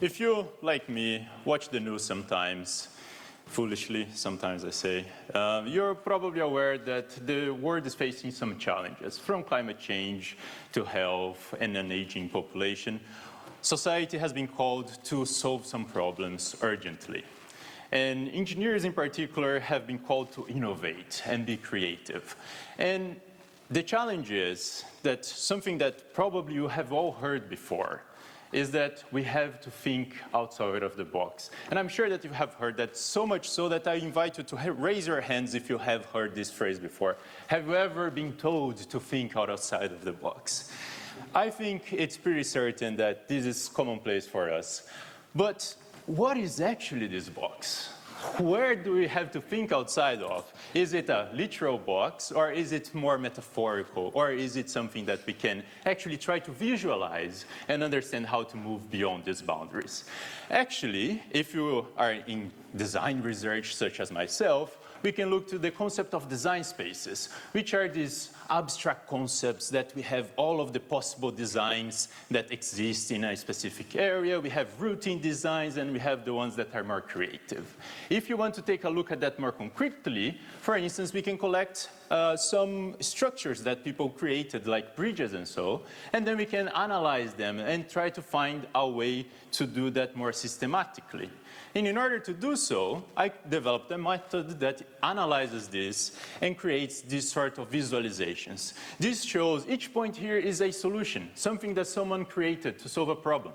If you, like me, watch the news sometimes, foolishly, sometimes I say, you're probably aware that the world is facing some challenges, from climate change to health and an aging population. Society has been called to solve some problems urgently. And engineers in particular have been called to innovate and be creative. And the challenge is that something that probably you have all heard before is that we have to think outside of the box. And I'm sure that you have heard that, so much so that I invite you to raise your hands if you have heard this phrase before. Have you ever been told to think outside of the box? I think it's pretty certain that this is commonplace for us. But what is actually this box? Where do we have to think outside of? Is it a literal box, or is it more metaphorical, or is it something that we can actually try to visualize and understand how to move beyond these boundaries? Actually, if you are in design research, such as myself, we can look to the concept of design spaces, which are these abstract concepts that we have all of the possible designs that exist in a specific area. We have routine designs, and we have the ones that are more creative. If you want to take a look at that more concretely, for instance, we can collect some structures that people created, like bridges and so, and then we can analyze them and try to find a way to do that more systematically. And in order to do so, I developed a method that analyzes this and creates this sort of visualizations. This shows each point here is a solution, something that someone created to solve a problem.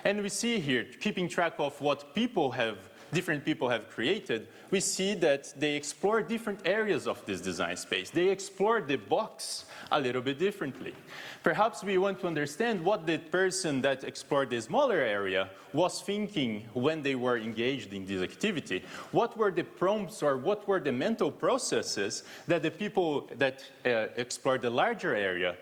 And we see here, keeping track of what different people have created, we see that they explore different areas of this design space. They explore the box a little bit differently. Perhaps we want to understand what the person that explored the smaller area was thinking when they were engaged in this activity. What were the prompts, or what were the mental processes that the people that explored the larger area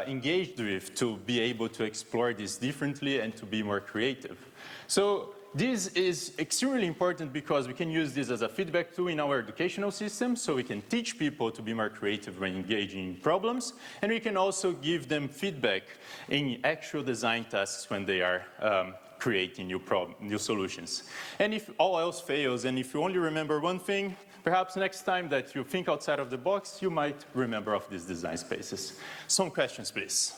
engaged with to be able to explore this differently and to be more creative? So this is extremely important because we can use this as a feedback tool in our educational system, so we can teach people to be more creative when engaging in problems, and we can also give them feedback in actual design tasks when they are creating new solutions. And if all else fails, and if you only remember one thing, perhaps next time that you think outside of the box, you might remember of these design spaces. Some questions, please.